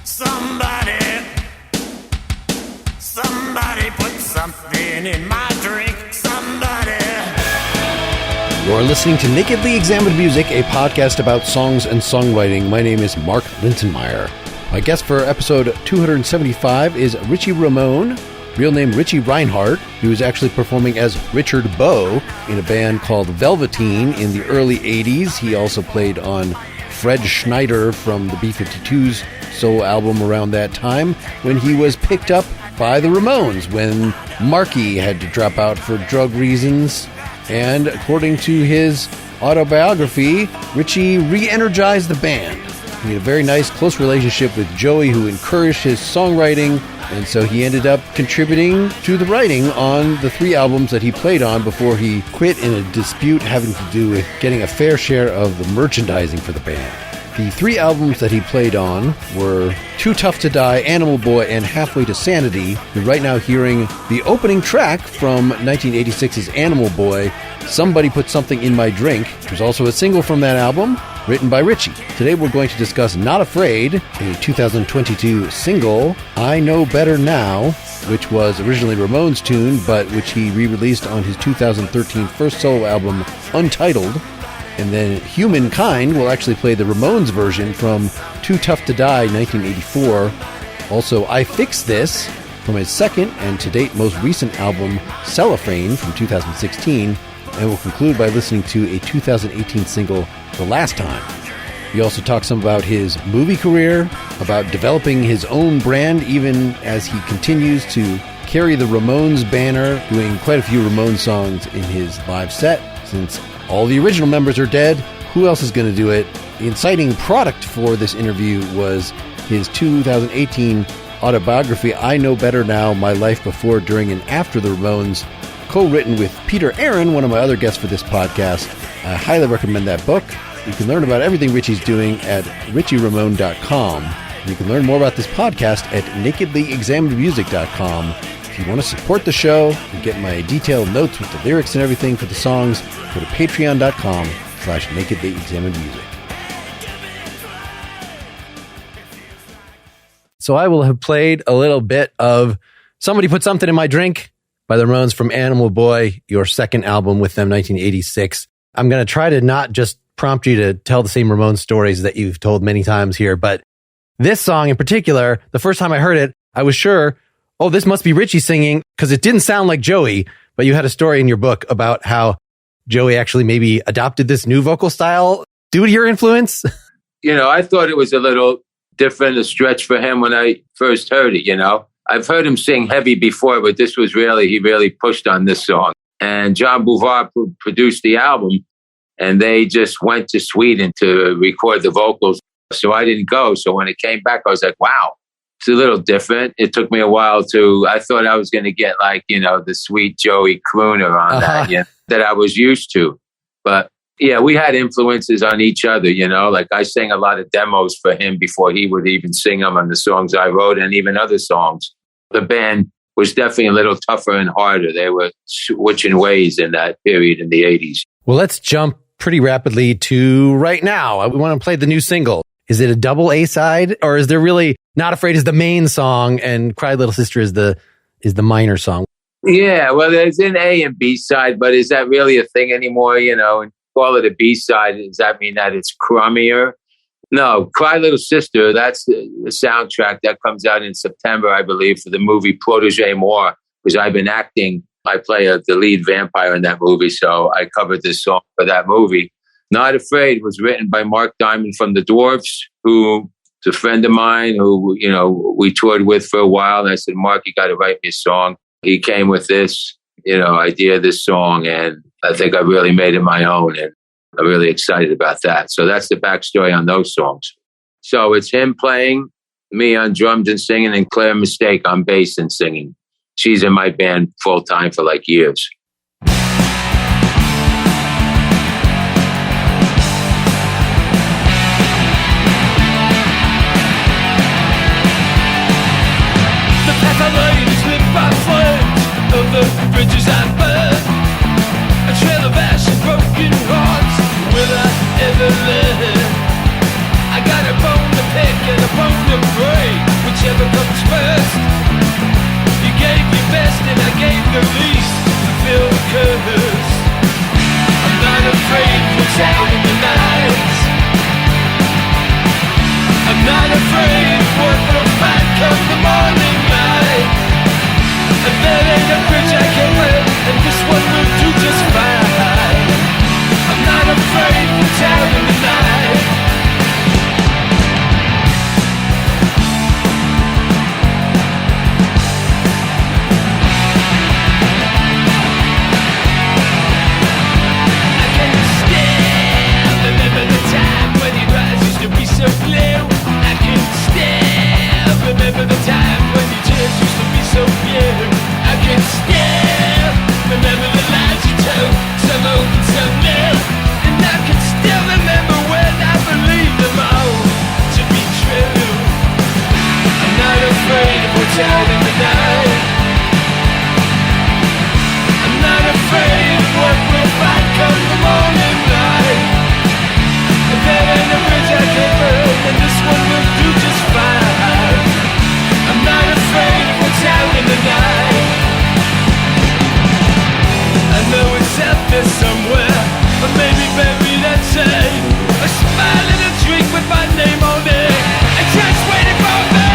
Somebody put something in my drink. Somebody. You're listening to Nakedly Examined Music, a podcast about songs and songwriting. My name is Mark Linsenmeyer. My guest for episode 275 is Richie Ramone, real name Richie Reinhardt, who is actually performing as Richard Bowe in a band called Velveteen in the early 80s. He also played on Fred Schneider from the B-52's solo album around that time, when he was picked up by the Ramones when Marky had to drop out for drug reasons. And according to his autobiography, Richie re-energized the band. He had a very nice, close relationship with Joey, who encouraged his songwriting, and so he ended up contributing to the writing on the 3 albums that he played on before he quit in a dispute having to do with getting a fair share of the merchandising for the band. The 3 albums that he played on were Too Tough to Die, Animal Boy, and Halfway to Sanity. You're right now hearing the opening track from 1986's Animal Boy, Somebody Put Something in My Drink, which was also a single from that album, written by Richie. Today we're going to discuss Not Afraid, a 2022 single, I Know Better Now, which was originally Ramones' tune, but which he re-released on his 2013 first solo album, Untitled. And then Humankind will actually play the Ramones version from Too Tough to Die, 1984. Also, I Fix This from his second and to date most recent album, Cellophane, from 2016. And we'll conclude by listening to a 2018 single, The Last Time. He also talks some about his movie career, about developing his own brand even as he continues to carry the Ramones banner, doing quite a few Ramones songs in his live set. Since all the original members are dead, who else is going to do it? The inciting product for this interview was his 2018 autobiography, I Know Better Now, My Life Before, During, and After the Ramones, co-written with Peter Aaron, one of my other guests for this podcast. I highly recommend that book. You can learn about everything Richie's doing at richieramone.com. You can learn more about this podcast at nakedlyexaminedmusic.com. If you want to support the show and get my detailed notes with the lyrics and everything for the songs, go to patreon.com/nakedlyexaminedmusic. So I will have played a little bit of Somebody Put Something in My Drink by the Ramones from Animal Boy, your second album with them, 1986. I'm going to try to not just prompt you to tell the same Ramones stories that you've told many times here, but this song in particular, the first time I heard it, I was sure, oh, this must be Richie singing, because it didn't sound like Joey, but you had a story in your book about how Joey actually maybe adopted this new vocal style due to your influence. You know, I thought it was a little different, a stretch for him when I first heard it, you know. I've heard him sing heavy before, but this was he really pushed on this song. And John Bouvard produced the album, and they just went to Sweden to record the vocals. So I didn't go. So when it came back, I was like, wow. It's a little different. It took me a while I thought I was going to get like, you know, the sweet Joey crooner on that, you know, that I was used to. But yeah, we had influences on each other, you know, like I sang a lot of demos for him before he would even sing them on the songs I wrote and even other songs. The band was definitely a little tougher and harder. They were switching ways in that period in the 80s. Well, let's jump pretty rapidly to right now. We want to play the new single. Is it a double A side, or is there really Not Afraid is the main song and Cry Little Sister is the minor song? Yeah, well, there's an A and B side, but is that really a thing anymore? You know, and call it a B side. Does that mean that it's crummier? No, Cry Little Sister, that's the soundtrack that comes out in September, I believe, for the movie Protégé Moi, because I've been acting. I play the lead vampire in that movie, so I covered this song for that movie. Not Afraid was written by Mark Diamond from the Dwarfs, who is a friend of mine who, you know, we toured with for a while. And I said, Mark, you got to write me a song. He came with this, you know, idea of this song. And I think I really made it my own. And I'm really excited about that. So that's the backstory on those songs. So it's him playing, me on drums and singing, and Claire Mistake on bass and singing. She's in my band full time for like years. Bridges I burn, a trail of ash and broken hearts. Will I ever learn? I got a bone to pick and a bone the prey, whichever comes first. You gave your best and I gave the least to fulfill the curse. I'm not afraid what's out in the night. I'm not afraid of what will find come the morning light. And there ain't a bridge I can build, and this one will do just fine. I'm not afraid what's out in the night. Remember the time when your tears used to be so few. I can still remember the lies you told, some old and some new. And I can still remember when I believed them all to be true. I'm not afraid of what's out in the night. I'm not afraid of what we'll find come the morning light. If there ain't a bridge I can burn, then this one will do just fine. I'm not afraid of what's out in the night. I know it's out there somewhere, or maybe buried at sea. A smile and a drink with my name on it, and just waiting for me.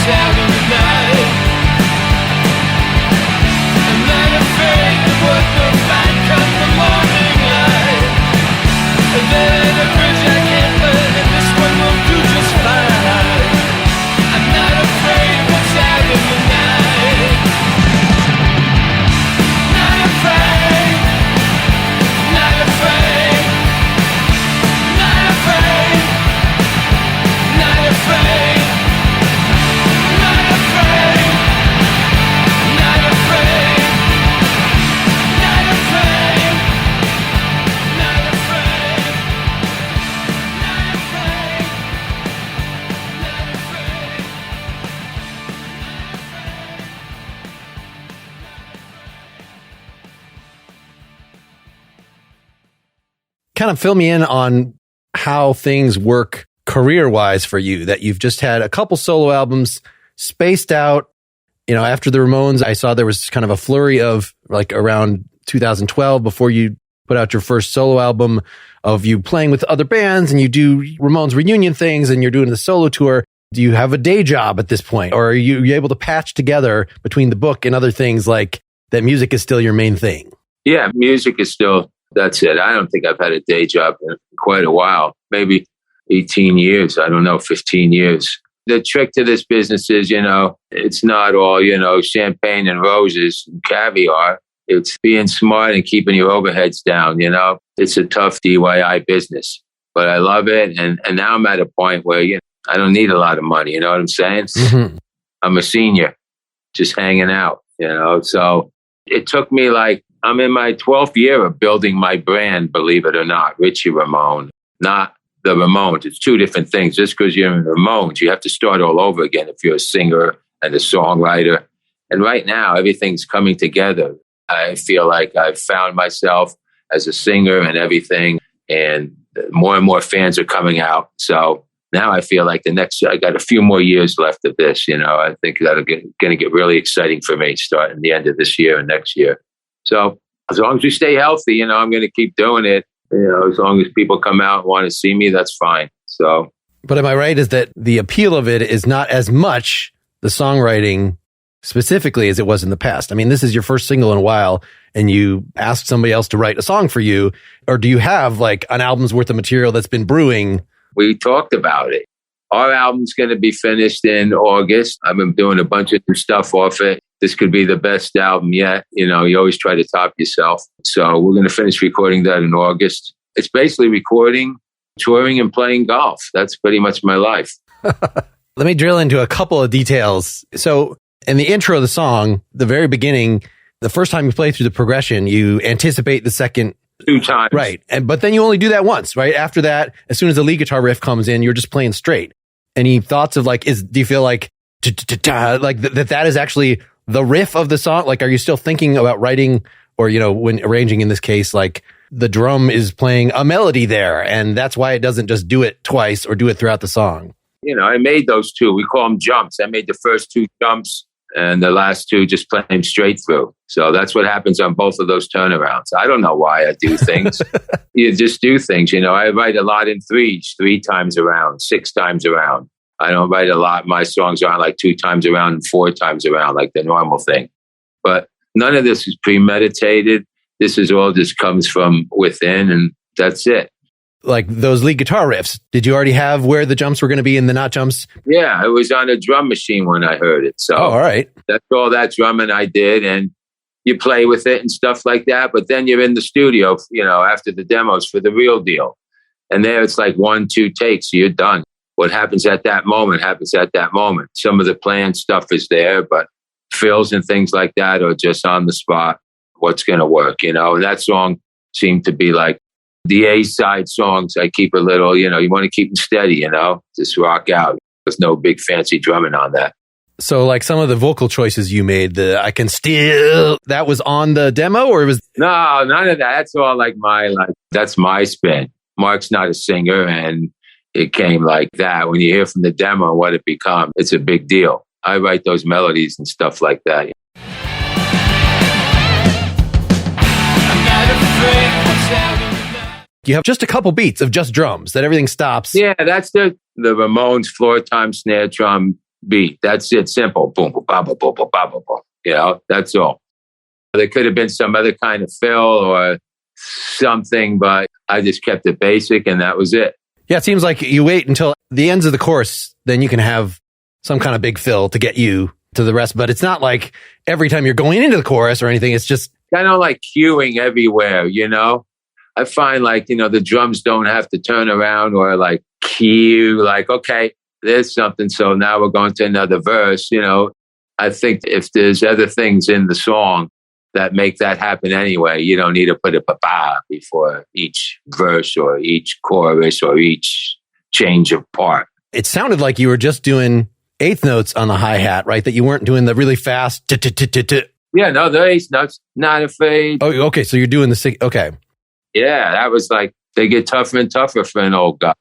Out in the night. I'm not afraid of what the fight come the morning light. And there ain't a bridge I can't burn, and this one will do just fine. I'm not afraid of what's out in the night. Not afraid. Not afraid. Not afraid. Not afraid. Kind of fill me in on how things work career-wise for you, that you've just had a couple solo albums spaced out. You know, after the Ramones, I saw there was kind of a flurry of like around 2012 before you put out your first solo album of you playing with other bands and you do Ramones reunion things and you're doing the solo tour. Do you have a day job at this point? Or are you able to patch together between the book and other things like that music is still your main thing? Yeah, music is still, that's it. I don't think I've had a day job in quite a while, maybe 18 years. I don't know, 15 years. The trick to this business is, you know, it's not all, you know, champagne and roses and caviar. It's being smart and keeping your overheads down, you know. It's a tough DIY business, but I love it. And now I'm at a point where, you know, I don't need a lot of money, you know what I'm saying? Mm-hmm. I'm a senior, just hanging out, you know. So it took me like, I'm in my 12th year of building my brand, believe it or not, Richie Ramone, not the Ramones. It's two different things. Just because you're in the Ramones, you have to start all over again if you're a singer and a songwriter. And right now, everything's coming together. I feel like I've found myself as a singer and everything, and more and more fans are coming out. So now I feel like I got a few more years left of this. You know, I think that's going to get really exciting for me starting the end of this year and next year. So as long as we stay healthy, you know, I'm going to keep doing it. You know, as long as people come out and want to see me, that's fine. So, but am I right? Is that the appeal of it is not as much the songwriting specifically as it was in the past? I mean, this is your first single in a while, and you asked somebody else to write a song for you, or do you have like an album's worth of material that's been brewing? We talked about it. Our album's going to be finished in August. I've been doing a bunch of new stuff off it. This could be the best album yet. You know, you always try to top yourself. So we're going to finish recording that in August. It's basically recording, touring, and playing golf. That's pretty much my life. Let me drill into a couple of details. So in the intro of the song, the very beginning, the first time you play through the progression, you anticipate the second 2 times. right. But then you only do that once, right? After that, as soon as the lead guitar riff comes in, you're just playing straight. Any thoughts of like, do you feel like that is actually the riff of the song? Like, are you still thinking about writing, or, when arranging in this case, like the drum is playing a melody there, and that's why it doesn't just do it twice or do it throughout the song? I made those 2. We call them jumps. I made the first 2 jumps, and the last 2 just play them straight through. So that's what happens on both of those turnarounds. I don't know why I do things. You just do things. I write a lot in 3s, 3 times around, 6 times around. I don't write a lot. My songs aren't like 2 times around and 4 times around, like the normal thing. But none of this is premeditated. This is all just comes from within, and that's it. Like those lead guitar riffs, did you already have where the jumps were going to be and the not jumps? Yeah, it was on a drum machine when I heard it. So all right. That's all that drumming I did, and you play with it and stuff like that. But then you're in the studio, after the demos for the real deal. And there it's like 1, 2 takes, so you're done. What happens at that moment happens at that moment. Some of the planned stuff is there, but fills and things like that are just on the spot. What's going to work, And that song seemed to be like the A-side songs. I keep a little, you want to keep them steady, just rock out. There's no big fancy drumming on that. So like some of the vocal choices you made, I can still, that was on the demo, or it was? No, none of that. That's all that's my spin. Mark's not a singer, and it came like that. When you hear from the demo what it becomes, it's a big deal. I write those melodies and stuff like that. You have just a couple beats of just drums, that everything stops. Yeah, that's the Ramones floor time snare drum beat. That's it. Simple. Boom, boom, boom, boom, boom, boom, boom, boom. That's all. There could have been some other kind of fill or something, but I just kept it basic, and that was it. Yeah, it seems like you wait until the ends of the chorus, then you can have some kind of big fill to get you to the rest. But it's not like every time you're going into the chorus or anything. It's just kind of like cueing everywhere, I find the drums don't have to turn around or like cue, like, okay, there's something. So now we're going to another verse. I think if there's other things in the song that make that happen anyway, you don't need to put a ba-ba before each verse or each chorus or each change of part. It sounded like you were just doing eighth notes on the hi-hat, right? That you weren't doing the really fast Yeah, no, the eighth notes, not afraid. Oh, okay. So you're doing the six. Okay. Yeah, that was like, they get tougher and tougher for an old guy.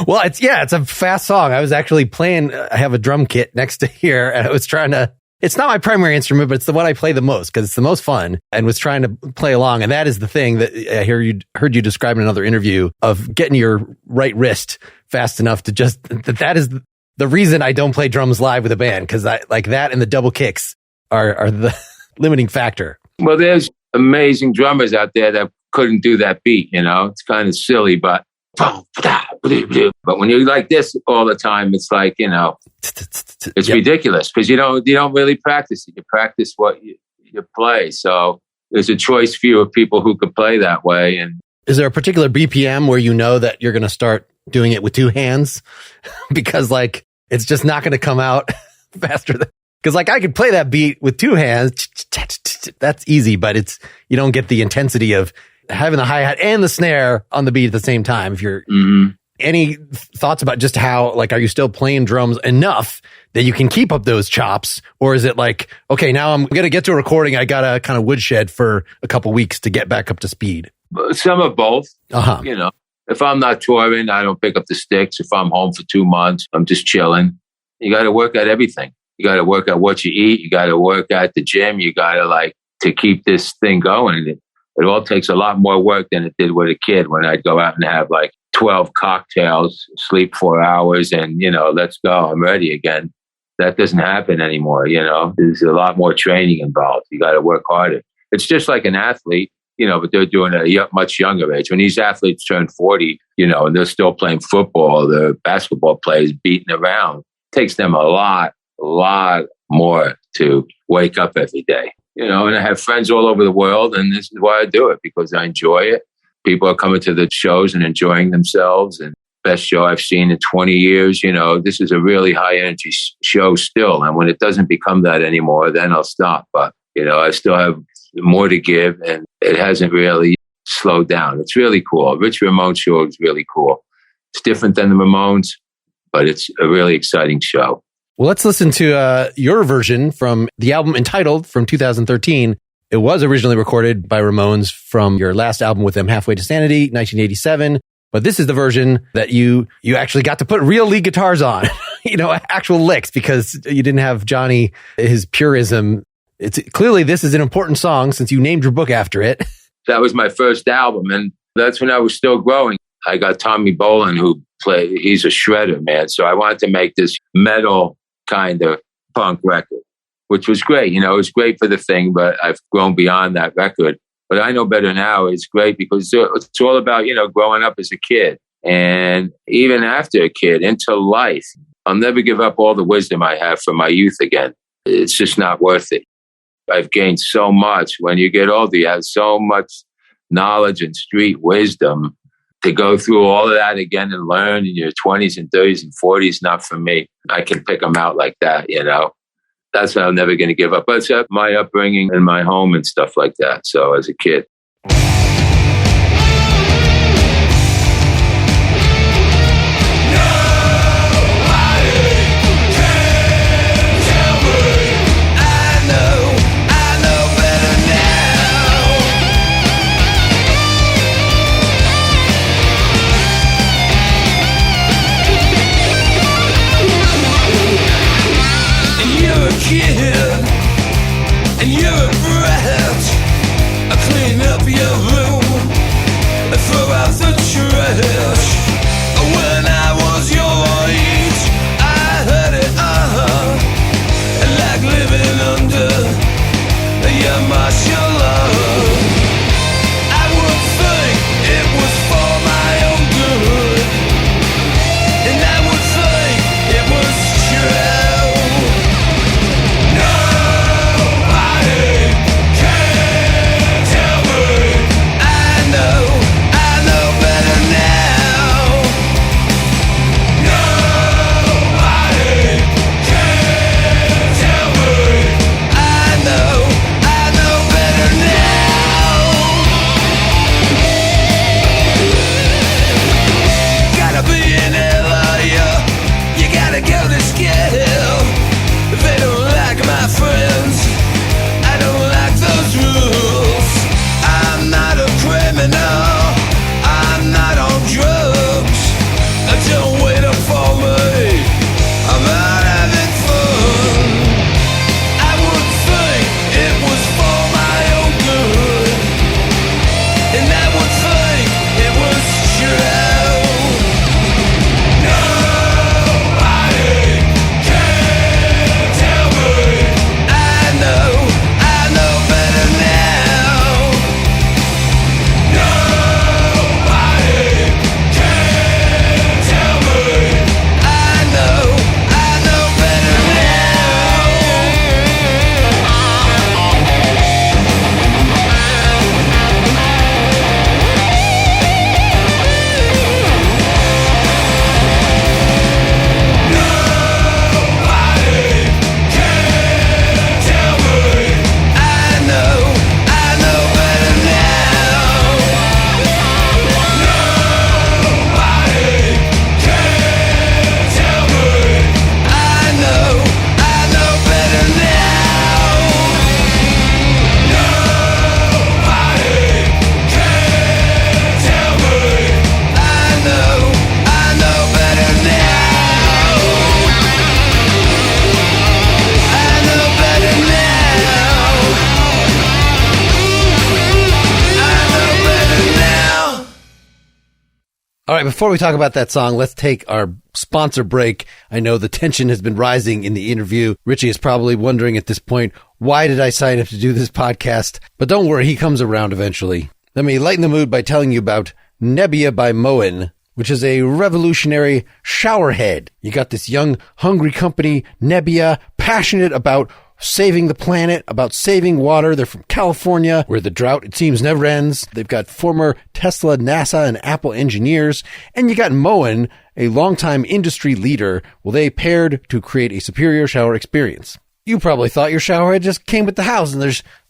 Well, it's a fast song. I was actually playing, I have a drum kit next to here, and I was trying to, it's not my primary instrument, but it's the one I play the most because it's the most fun, and was trying to play along. And that is the thing that I heard you describe in another interview, of getting your right wrist fast enough to just, that is the reason I don't play drums live with a band, because I like that, and the double kicks are the limiting factor. Well, there's amazing drummers out there that couldn't do that beat, it's kind of silly, but when you're like this all the time, it's like, it's ridiculous, because you don't really practice it. You practice what you play. So there's a choice few of people who could play that way. And is there a particular BPM where you know that you're going to start doing it with two hands? Because like, it's just not going to come out faster than, because like I could play that beat with two hands. That's easy, but you don't get the intensity of having the hi-hat and the snare on the beat at the same time. If you're any thoughts about just how, like, are you still playing drums enough that you can keep up those chops? Or is it like, okay, now I'm going to get to a recording, I got to kind of woodshed for a couple weeks to get back up to speed? Some of both. Uh-huh. If I'm not touring, I don't pick up the sticks. If I'm home for 2 months, I'm just chilling. You got to work at everything. You got to work at what you eat. You got to work at the gym. You got to to keep this thing going. It all takes a lot more work than it did with a kid, when I'd go out and have 12 cocktails, sleep 4 hours, and, let's go, I'm ready again. That doesn't happen anymore. There's a lot more training involved. You got to work harder. It's just like an athlete, but they're doing it at a much younger age. When these athletes turn 40, and they're still playing football, the basketball players beating around, it takes them a lot more to wake up every day. And I have friends all over the world, and this is why I do it, because I enjoy it. People are coming to the shows and enjoying themselves, and best show I've seen in 20 years. This is a really high energy show still. And when it doesn't become that anymore, then I'll stop. But, I still have more to give, and it hasn't really slowed down. It's really cool. Richie Ramone show is really cool. It's different than the Ramones, but it's a really exciting show. Well, let's listen to your version from the album entitled from 2013. It was originally recorded by Ramones from your last album with them, Halfway to Sanity, 1987. But this is the version that you actually got to put real lead guitars on, actual licks, because you didn't have Johnny, his purism. It's clearly this is an important song since you named your book after it. That was my first album, and that's when I was still growing. I got Tommy Bolin, he's a shredder, man. So I wanted to make this metal kind of punk record, which was great. It was great for the thing, but I've grown beyond that record. But I know better now. It's great because it's all about, growing up as a kid. And even after a kid, into life, I'll never give up all the wisdom I have from my youth again. It's just not worth it. I've gained so much. When you get older, you have so much knowledge and street wisdom. To go through all of that again and learn in your 20s and 30s and 40s, not for me. I can pick them out like that, That's what I'm never going to give up. But it's my upbringing and my home and stuff like that. So as a kid. And you're a brat. I clean up your room, I throw out the trash. When I was your age, I heard it, like living under your martial law. I would think it was for my own good, and I would think it was true. All right, before we talk about that song, let's take our sponsor break. I know the tension has been rising in the interview. Richie is probably wondering at this point, why did I sign up to do this podcast? But don't worry, he comes around eventually. Let me lighten the mood by telling you about Nebbia by Moen, which is a revolutionary showerhead. You got this young, hungry company, Nebbia, passionate about saving the planet, about saving water. They're from California, where the drought, it seems, never ends. They've got former Tesla, NASA, and Apple engineers. And you got Moen, a longtime industry leader. Well, they paired to create a superior shower experience. You probably thought your shower head just came with the house and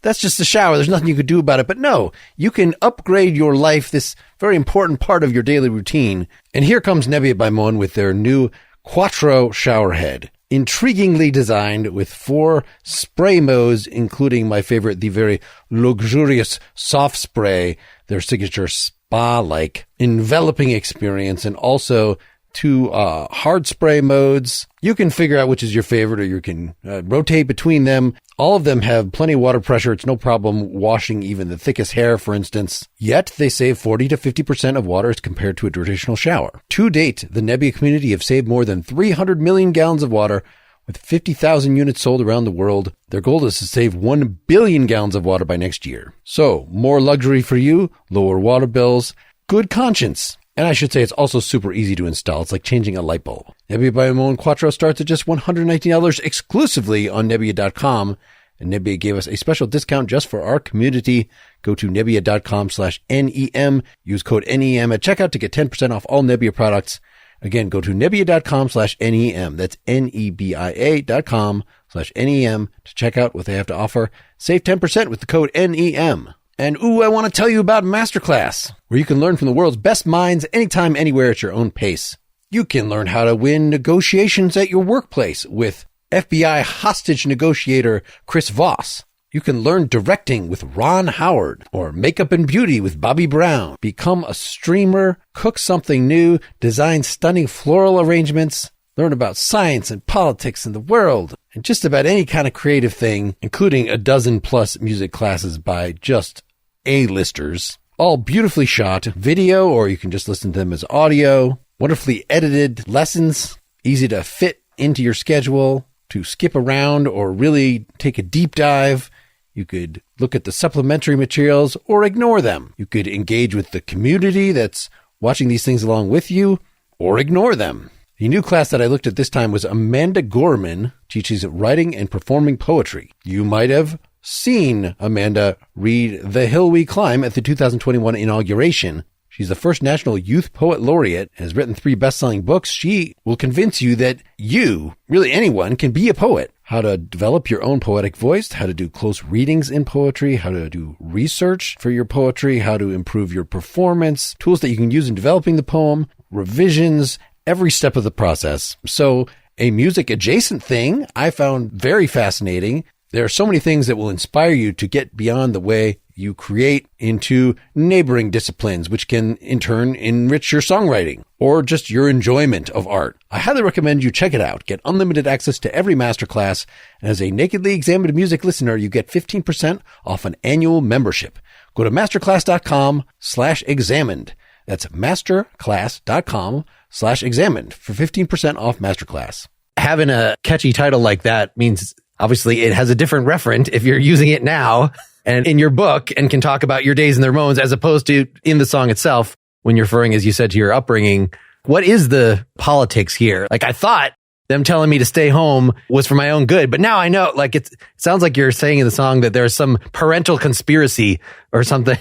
that's just a shower. There's nothing you could do about it. But no, you can upgrade your life, this very important part of your daily routine. And here comes Nebia by Mon with their new Quattro shower head. Intriguingly designed with 4 spray modes, including my favorite, the very luxurious soft spray, their signature spa-like enveloping experience, and also 2 hard spray modes. You can figure out which is your favorite, or you can rotate between them. All of them have plenty of water pressure. It's no problem washing even the thickest hair, for instance. Yet they save 40 to 50% of water as compared to a traditional shower. To date, the Nebia community have saved more than 300 million gallons of water, with 50,000 units sold around the world. Their goal is to save 1 billion gallons of water by next year. So, more luxury for you, lower water bills, good conscience. And I should say it's also super easy to install. It's like changing a light bulb. Nebia by Mon Quattro starts at just $119 exclusively on Nebia.com. And Nebia gave us a special discount just for our community. Go to Nebia.com/NEM. Use code NEM at checkout to get 10% off all Nebia products. Again, go to Nebia.com/NEM. That's NEBIA.com/NEM to check out what they have to offer. Save 10% with the code NEM. And I want to tell you about Masterclass, where you can learn from the world's best minds anytime, anywhere at your own pace. You can learn how to win negotiations at your workplace with FBI hostage negotiator Chris Voss. You can learn directing with Ron Howard, or makeup and beauty with Bobby Brown. Become a streamer, cook something new, design stunning floral arrangements, learn about science and politics and the world, and just about any kind of creative thing, including a dozen plus music classes by just A-listers, all beautifully shot video, or you can just listen to them as audio, wonderfully edited lessons, easy to fit into your schedule, to skip around or really take a deep dive. You could look at the supplementary materials or ignore them. You could engage with the community that's watching these things along with you, or ignore them. The new class that I looked at this time was Amanda Gorman, teaches writing and performing poetry. You might have seen Amanda read The Hill We Climb at the 2021 inauguration. She's the first National Youth Poet Laureate and has written 3 best-selling books. She will convince you that you, really anyone, can be a poet. How to develop your own poetic voice, how to do close readings in poetry, how to do research for your poetry, how to improve your performance, tools that you can use in developing the poem, revisions, every step of the process. So a music adjacent thing I found very fascinating. There are so many things that will inspire you to get beyond the way you create into neighboring disciplines, which can in turn enrich your songwriting or just your enjoyment of art. I highly recommend you check it out. Get unlimited access to every masterclass. And as a Nakedly Examined Music listener, you get 15% off an annual membership. Go to masterclass.com/examined. That's masterclass.com/examined for 15% off Masterclass. Having a catchy title like that means obviously it has a different referent if you're using it now and in your book and can talk about your days in the Ramones as opposed to in the song itself when you're referring, as you said, to your upbringing. What is the politics here? Like, I thought them telling me to stay home was for my own good, but now I know, like, it sounds like you're saying in the song that there's some parental conspiracy or something.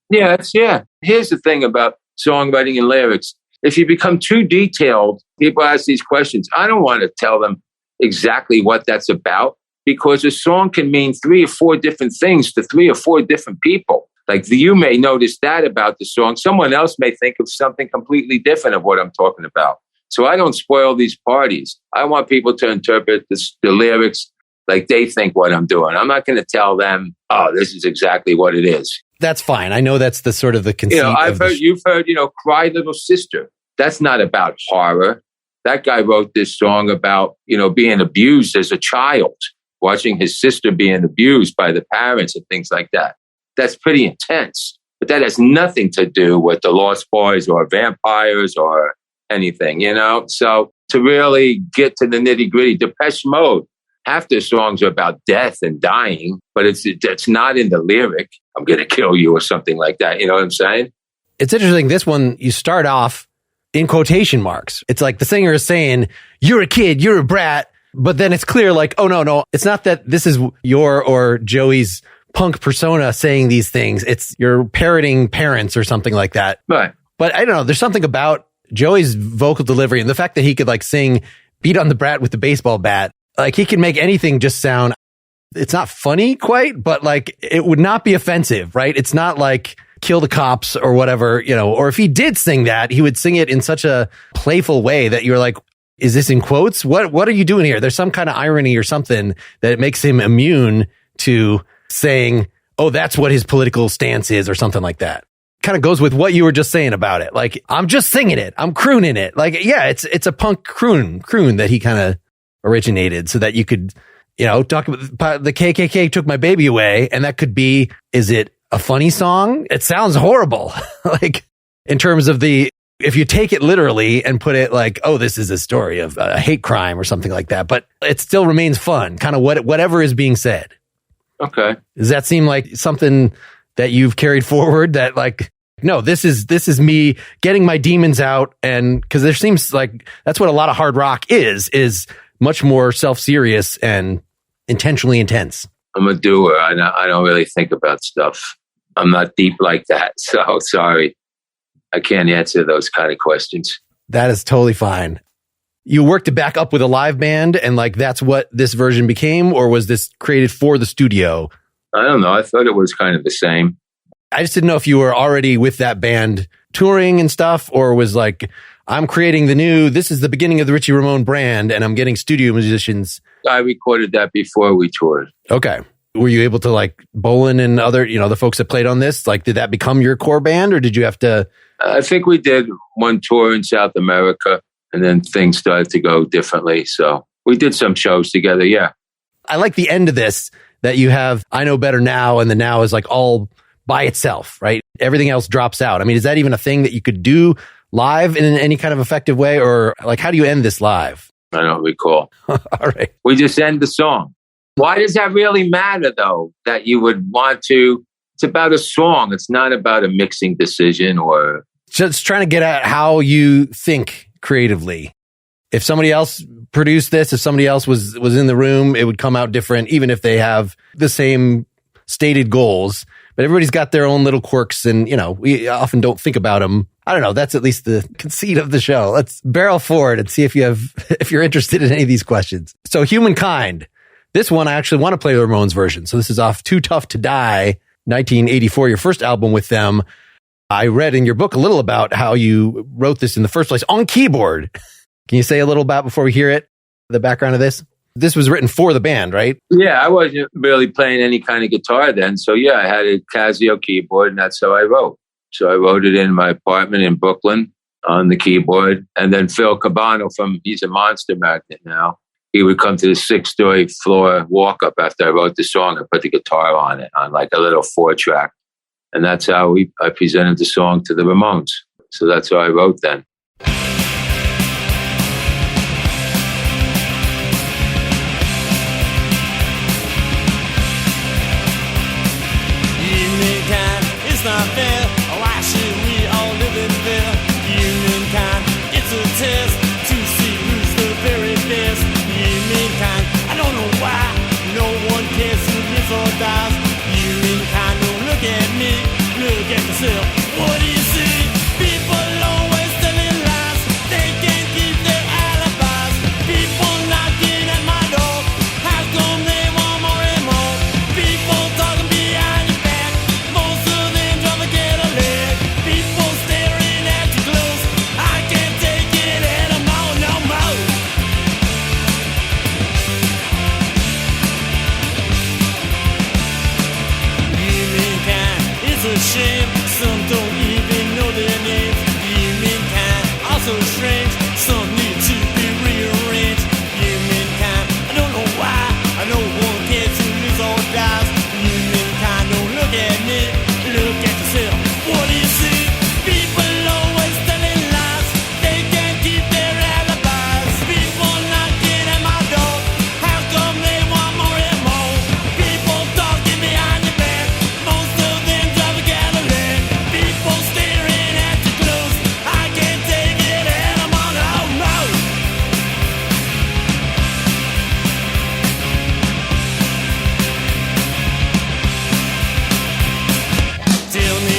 Yeah. Here's the thing about songwriting and lyrics. If you become too detailed, people ask these questions. I don't want to tell them exactly what that's about, because a song can mean 3 or 4 different things to 3 or 4 different people. Like, you may notice that about the song. Someone else may think of something completely different of what I'm talking about. So I don't spoil these parties. I want people to interpret the lyrics like they think what I'm doing. I'm not going to tell them, oh, this is exactly what it is. That's fine. I know that's the sort of the conceit. You've heard, Cry Little Sister. That's not about horror. That guy wrote this song about, being abused as a child, watching his sister being abused by the parents and things like that. That's pretty intense. But that has nothing to do with the Lost Boys or vampires or anything, So to really get to the nitty gritty, Depeche Mode, half their songs are about death and dying, but it's not in the lyric, I'm going to kill you or something like that. You know what I'm saying? It's interesting. This one, you start off in quotation marks. It's like the singer is saying, you're a kid, you're a brat. But then it's clear, like, oh, no, it's not that this is your or Joey's punk persona saying these things. It's you're parroting parents or something like that. Right. But I don't know. There's something about Joey's vocal delivery and the fact that he could like sing Beat on the Brat with the baseball bat Like he can make anything just sound, it's not funny quite, but like it would not be offensive, right? It's not like kill the cops or whatever, or if he did sing that, he would sing it in such a playful way that you're like, is this in quotes? What are you doing here? There's some kind of irony or something that makes him immune to saying, oh, that's what his political stance is or something like that. Kind of goes with what you were just saying about it. Like, I'm just singing it. I'm crooning it. Like, yeah, it's a punk croon that he kind of originated so that you could, talk about the KKK took my baby away. And that could be, is it a funny song? It sounds horrible. Like in terms of if you take it literally and put it like, oh, this is a story of a hate crime or something like that, but it still remains fun, kind of whatever is being said. Okay. Does that seem like something that you've carried forward that like, no, this is me getting my demons out? And because there seems like that's what a lot of hard rock is much more self-serious and intentionally intense. I'm a doer. I don't really think about stuff. I'm not deep like that. So sorry. I can't answer those kind of questions. That is totally fine. You worked it back up with a live band and like that's what this version became, or was this created for the studio? I don't know. I thought it was kind of the same. I just didn't know if you were already with that band touring and stuff, or was like, I'm creating this is the beginning of the Richie Ramone brand and I'm getting studio musicians. I recorded that before we toured. Okay. Were you able to like Bolin and other, the folks that played on this, like, did that become your core band or did you have to? I think we did one tour in South America and then things started to go differently. So we did some shows together. Yeah. I like the end of this that you have, I Know Better Now. And the now is like all by itself, right? Everything else drops out. I mean, is that even a thing that you could do live in any kind of effective way? Or like, how do you end this live? I don't recall. All right. We just end the song. Why does that really matter, though, that you would want to? It's about a song. It's not about a mixing decision or... Just trying to get at how you think creatively. If somebody else produced this, if somebody else was in the room, it would come out different, even if they have the same stated goals. But everybody's got their own little quirks and, we often don't think about them. I don't know. That's at least the conceit of the show. Let's barrel forward and see if you're interested in any of these questions. So Humankind. This one, I actually want to play the Ramones version. So this is off Too Tough to Die, 1984, your first album with them. I read in your book a little about how you wrote this in the first place on keyboard. Can you say a little about before we hear it, the background of this? This was written for the band, right? Yeah, I wasn't really playing any kind of guitar then. So yeah, I had a Casio keyboard and that's how I wrote. So I wrote it in my apartment in Brooklyn on the keyboard. And then Phil Cabano he's a Monster magnet now. He would come to the 6th-story floor walk up after I wrote the song and put the guitar on it on like a little 4-track. And that's how I presented the song to the Ramones. So that's how I wrote then. Humankind, it's not fair. Why should we all live in fear? Humankind, it's a test to see who's the very best. Humankind, I don't know why no one cares who lives or dies. Humankind, don't look at me, look at yourself. What do you see? People always telling lies. They can't keep their alibis. People knocking at my door. How come they want more and more? People talking behind your back. Most of them trying to get a leg. People staring at you close. I can't take it anymore, no more. Humankind, it's a shame. Some don't even know their names. Humankind, also strange. Some need to be rearranged. Humankind, I don't know why. I know one cares who lives or dies. Humankind, don't look at me, look at yourself. What do you see? People always telling lies. They can't keep their alibis. People knocking at my door. How come they want more and more? People talking behind your back. Most of them drive a Cadillac. People staring at you close. I can't take it anymore, no, no. Tell me,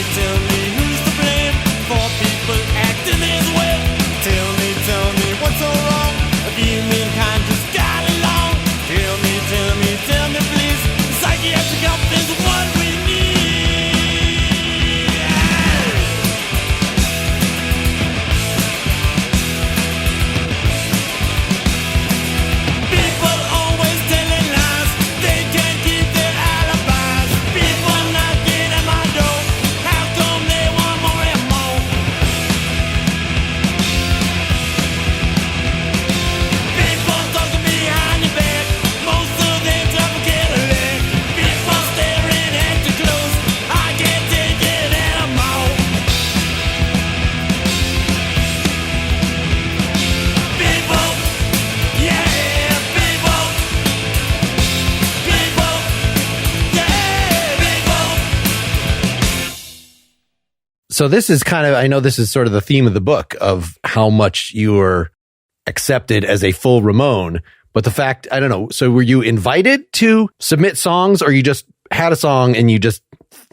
So this is kind of, I know this is sort of the theme of the book of how much you were accepted as a full Ramone, but the fact, I don't know, so were you invited to submit songs or you just had a song and you just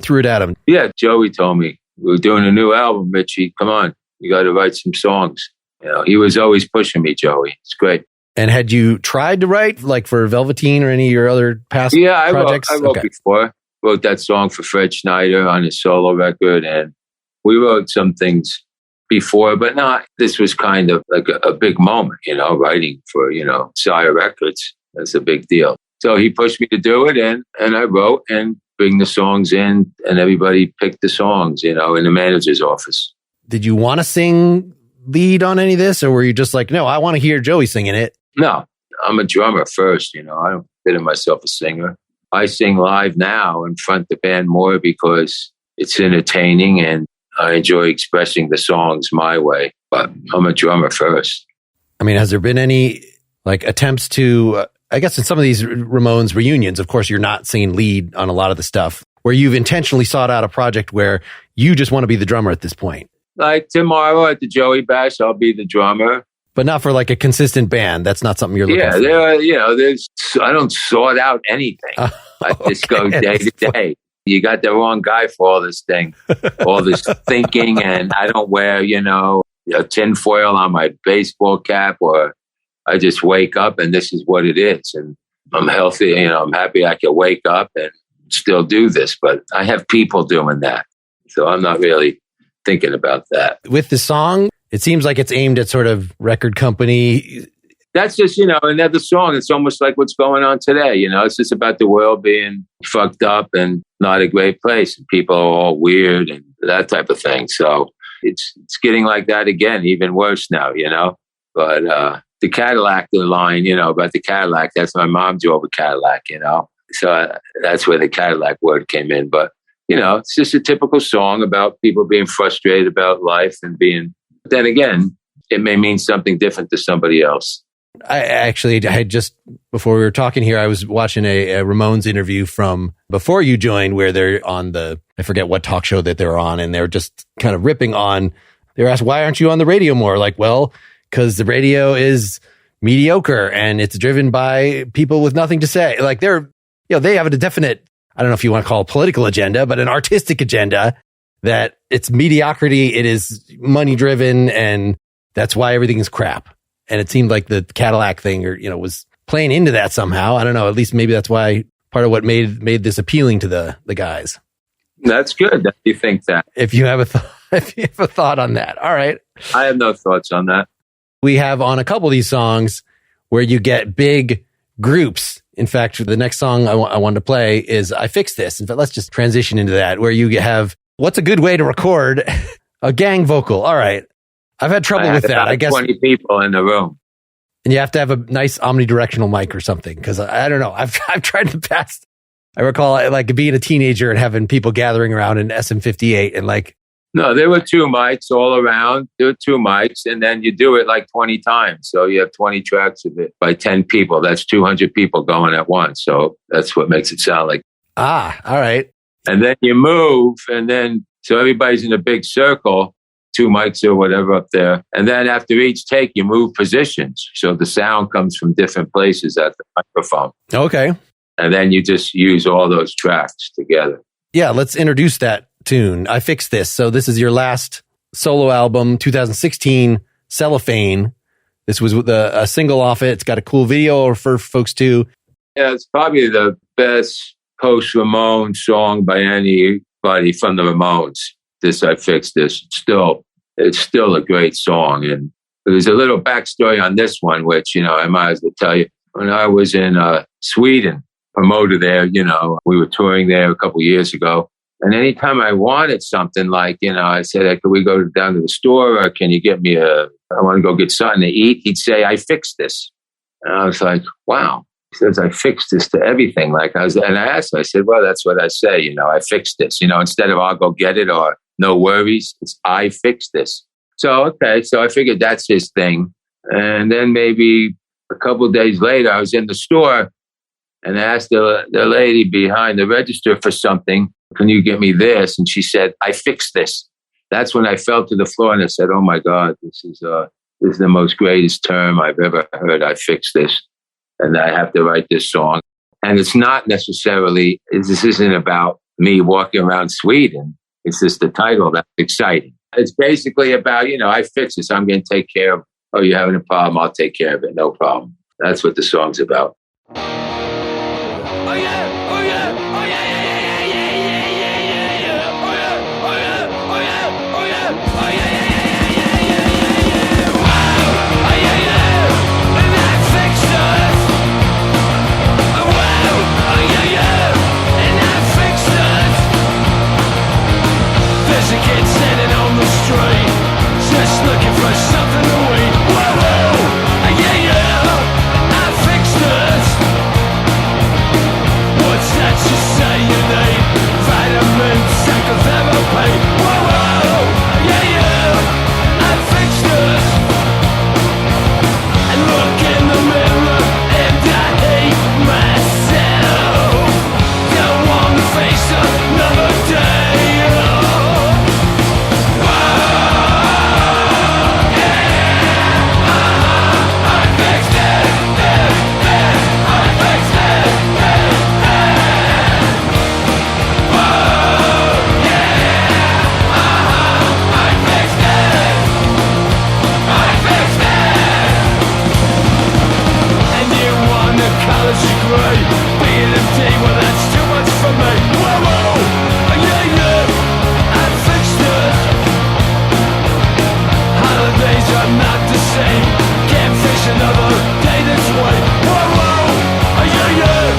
threw it at him? Yeah, Joey told me, we're doing a new album, Richie. Come on, you got to write some songs. You know, he was always pushing me, Joey. It's great. And had you tried to write, like for Velveteen or any of your other past projects? I wrote before. Wrote that song for Fred Schneider on his solo record, and we wrote some things before, but not, this was kind of like a big moment, you know, writing for, you know, Sire Records. That's a big deal. So he pushed me to do it, and I wrote and bring the songs in, and everybody picked the songs, you know, in the manager's office. Did you want to sing lead on any of this, or were you just like, no, I want to hear Joey singing it? No, I'm a drummer first, you know, I don't consider myself a singer. I sing live now in front of the band more because it's entertaining and I enjoy expressing the songs my way, but I'm a drummer first. I mean, has there been any like attempts to, I guess in some of these Ramones reunions, of course, you're not singing lead on a lot of the stuff, where you've intentionally sought out a project where you just want to be the drummer at this point? Like tomorrow at the Joey Bash, I'll be the drummer. But not for like a consistent band. That's not something you're looking for. Yeah, I don't sort out anything. I just go day to day. You got the wrong guy for all this thing, all this thinking, and I don't wear, tinfoil on my baseball cap, or I just wake up and this is what it is. And I'm healthy, I'm happy I can wake up and still do this, but I have people doing that. So I'm not really thinking about that. With the song, it seems like it's aimed at sort of record company. That's just, another song. It's almost like what's going on today. It's just about the world being fucked up and not a great place. And people are all weird and that type of thing. So it's getting like that again, even worse now, But the Cadillac, the line, about the Cadillac, that's my mom drove a Cadillac, So that's where the Cadillac word came in. But, it's just a typical song about people being frustrated about life and being, then again, it may mean something different to somebody else. I just, before we were talking here, I was watching a Ramones interview from before you joined, where they're on I forget what talk show that they're on, and they're just kind of ripping on, they were asked, why aren't you on the radio more? Like, well, because the radio is mediocre and it's driven by people with nothing to say. Like they have a definite, I don't know if you want to call it a political agenda, but an artistic agenda that it's mediocrity. It is money driven, and that's why everything is crap. And it seemed like the Cadillac thing, was playing into that somehow. I don't know. At least maybe that's why part of what made this appealing to the guys. That's good that you think that. If you have a thought on that. All right. I have no thoughts on that. We have on a couple of these songs where you get big groups. In fact, the next song I wanted to play is I Fixed This. In fact, let's just transition into that, where you have, what's a good way to record a gang vocal? All right. I've had trouble with that. I guess 20 people in the room. And you have to have a nice omnidirectional mic or something. Cause I don't know. I've tried in the past. I recall like being a teenager and having people gathering around an SM58 and like. No, there were 2 mics all around. There were 2 mics, and then you do it like 20 times. So you have 20 tracks of it by 10 people. That's 200 people going at once. So that's what makes it sound like. All right. And then you move, and then so everybody's in a big circle, 2 mics or whatever up there. And then after each take, you move positions. So the sound comes from different places at the microphone. Okay. And then you just use all those tracks together. Yeah, let's introduce that tune. I Fixed This. So this is your last solo album, 2016, Cellophane. This was a single off it. It's got a cool video for folks too. Yeah, it's probably the best post-Ramone song by anybody from the Ramones. This I Fixed This. It's still a great song. And there's a little backstory on this one, which, I might as well tell you. When I was in Sweden, promoter there, we were touring there a couple of years ago. And anytime I wanted something, like, I said, hey, can we go down to the store, or can you get me I want to go get something to eat? He'd say, I fixed this. And I was like, wow. He says, I fixed this to everything. And I asked him, I said, well, that's what I say, I fixed this, instead of I'll go get it or no worries, it's I fixed this. So, okay. So I figured that's his thing. And then maybe a couple of days later, I was in the store and I asked the lady behind the register for something. Can you get me this? And she said, I fixed this. That's when I fell to the floor and I said, oh my God, this is the most greatest term I've ever heard. I fixed this and I have to write this song. And it's not necessarily, this isn't about me walking around Sweden. It's just the title that's exciting. It's basically about, I fixed this. I'm going to take care of, oh, you're having a problem. I'll take care of it. No problem. That's what the song's about. Oh yeah, oh yeah, oh yeah, yeah, yeah, yeah, yeah, yeah, yeah. Oh yeah, oh yeah, oh yeah, oh yeah, oh yeah, yeah, yeah, yeah, yeah. Wow, oh yeah, yeah, and I fixed it. Oh wow, oh yeah, yeah, and I fixed it. There's a kid standing on the street, just looking for something to eat. Whoa, whoa, oh yeah, yeah, I fixed it. What's that you say you need? Vitamins, psychotherapy. Whoa, whoa, yeah, yeah, I fixed it. I look in the mirror and I hate myself. Don't want to face another day. Whoa, yeah, I fixed it. I fixed it. College degree, B&MD, well that's too much for me. Whoa, whoa, yeah, yeah, I fixed it. Holidays are not the same. Can't fish another day this way. Whoa, whoa, yeah, yeah,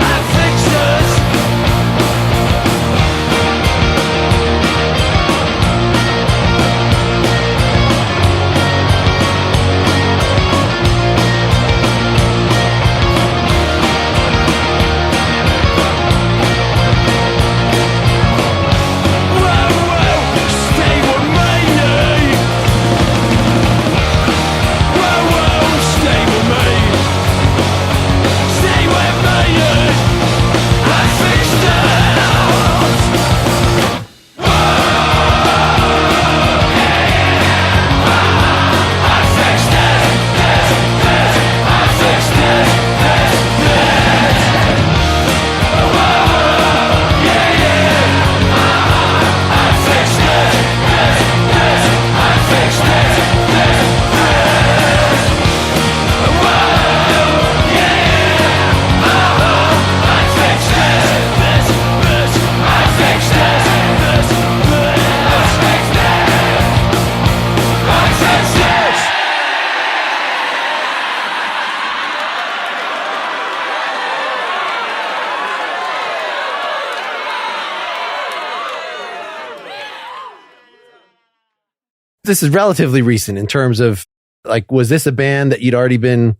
I fixed it. This is relatively recent in terms of, like, was this a band that you'd already been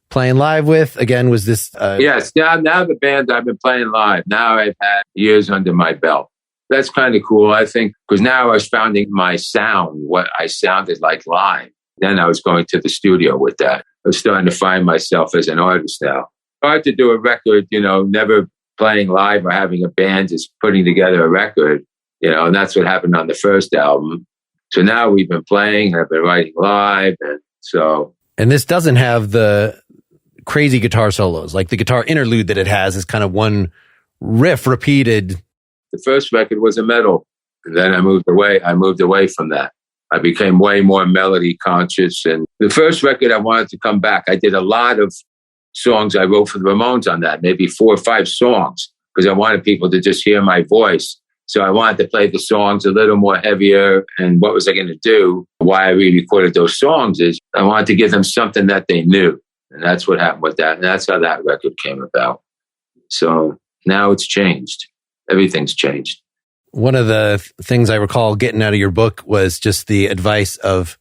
playing live with? Again, was this... Yes, now the band I've been playing live, now I've had years under my belt. That's kind of cool, I think, because now I was finding my sound, what I sounded like live. Then I was going to the studio with that. I was starting to find myself as an artist now. Hard to do a record, never playing live or having a band, just putting together a record, and that's what happened on the first album. So now we've been playing, I've been writing live, and so... And this doesn't have the crazy guitar solos. Like the guitar interlude that it has is kind of one riff repeated. The first record was a metal. And then I moved away from that. I became way more melody conscious. And the first record I wanted to come back. I did a lot of songs I wrote for the Ramones on that, maybe 4 or 5 songs, because I wanted people to just hear my voice. So I wanted to play the songs a little more heavier. And what was I going to do? Why I re-recorded those songs is I wanted to give them something that they knew. And that's what happened with that. And that's how that record came about. So now it's changed. Everything's changed. One of the things I recall getting out of your book was just the advice of,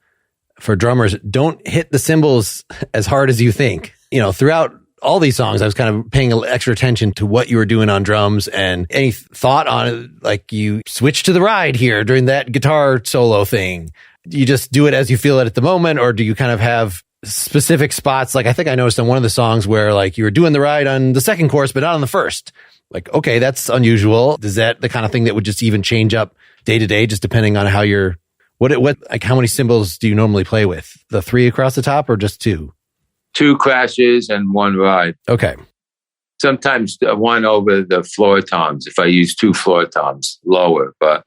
for drummers, don't hit the cymbals as hard as you think. Throughout all these songs, I was kind of paying extra attention to what you were doing on drums, and any thought on it, like you switch to the ride here during that guitar solo thing. You just do it as you feel it at the moment, or do you kind of have specific spots? Like I think I noticed on one of the songs where like you were doing the ride on the second chorus, but not on the first. Like, okay, that's unusual. Is that the kind of thing that would just even change up day to day, just depending on how you're, what, like how many cymbals do you normally play with? The 3 across the top or just 2? 2 crashes and 1 ride. Okay. Sometimes 1 over the floor toms if I use 2 floor toms lower, but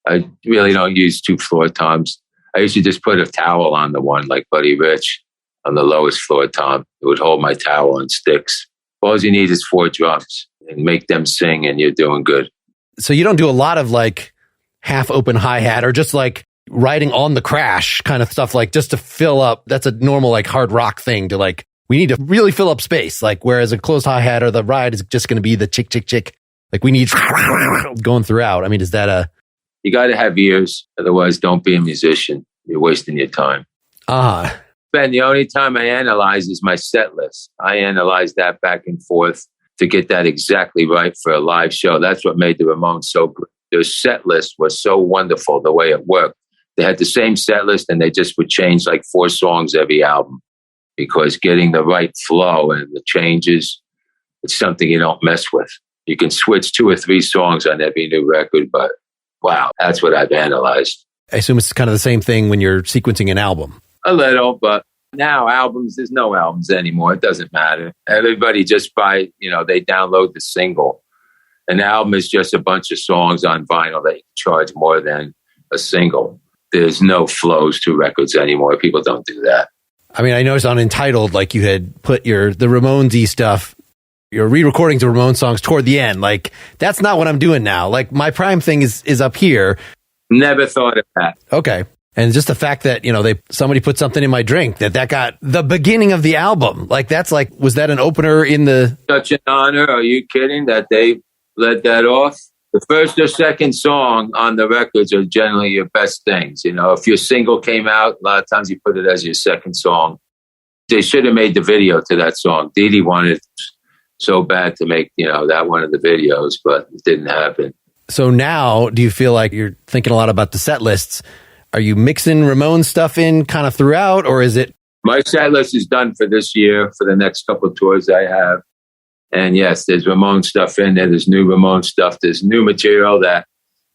I really don't use 2 floor toms. I usually just put a towel on the one like Buddy Rich on the lowest floor tom. It would hold my towel and sticks. All you need is 4 drums and make them sing and you're doing good. So you don't do a lot of like half open hi-hat or just like riding on the crash kind of stuff, like just to fill up. That's a normal like hard rock thing to like, we need to really fill up space. Like, whereas a closed hi-hat or the ride is just going to be the chick, chick, chick. Like, we need going throughout. I mean, is that you got to have ears. Otherwise, don't be a musician. You're wasting your time. Ben, the only time I analyze is my set list. I analyze that back and forth to get that exactly right for a live show. That's what made the Ramones so good. Their set list was so wonderful the way it worked. They had the same set list and they just would change like 4 songs every album. Because getting the right flow and the changes, it's something you don't mess with. You can switch 2 or 3 songs on every new record, but wow, that's what I've analyzed. I assume it's kind of the same thing when you're sequencing an album. A little, but now albums, there's no albums anymore. It doesn't matter. Everybody just they download the single. An album is just a bunch of songs on vinyl that you charge more than a single. There's no flows to records anymore. People don't do that. I mean, I noticed on Entitled, like you had put the Ramones-y stuff, your re-recordings of Ramones songs toward the end. Like, that's not what I'm doing now. Like, my prime thing is up here. Never thought of that. Okay. And just the fact that, somebody put something in my drink that got the beginning of the album. Like, that's like, was that an opener in the... Such an honor. Are you kidding that they let that off? The first or second song on the records are generally your best things. If your single came out, a lot of times you put it as your second song. They should have made the video to that song. Dee Dee wanted so bad to make, that one of the videos, but it didn't happen. So now, do you feel like you're thinking a lot about the set lists? Are you mixing Ramones stuff in kind of throughout, or is it? My set list is done for this year, for the next couple of tours I have. And yes, there's Ramones stuff in there. There's new Ramones stuff. There's new material that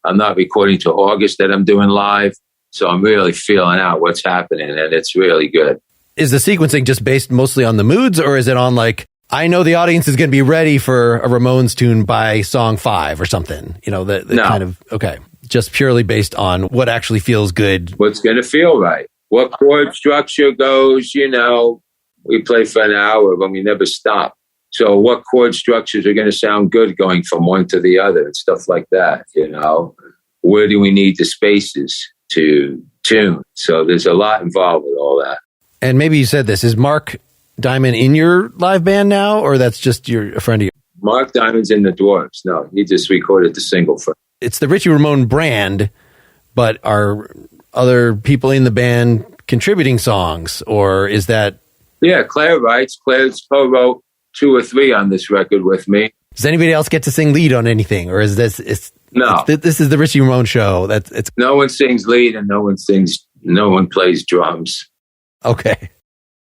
I'm not recording till August that I'm doing live. So I'm really feeling out what's happening, and it's really good. Is the sequencing just based mostly on the moods, or is it on like, I know the audience is going to be ready for a Ramones tune by song 5 or something? No. Kind of, okay. Just purely based on what actually feels good. What's going to feel right. What chord structure goes, we play for an hour, but we never stop. So what chord structures are going to sound good going from one to the other and stuff like that, Where do we need the spaces to tune? So there's a lot involved with all that. And maybe you said this, is Mark Diamond in your live band now, or that's just a friend of yours? Mark Diamond's in the Dwarves. No, he just recorded the single for. It's the Richie Ramone brand, but are other people in the band contributing songs, or is that? Yeah, Claire writes. Claire's co-wrote 2 or 3 on this record with me. Does anybody else get to sing lead on anything, or is this? No, this is the Richie Ramone show. It's no one sings lead and no one plays drums. Okay.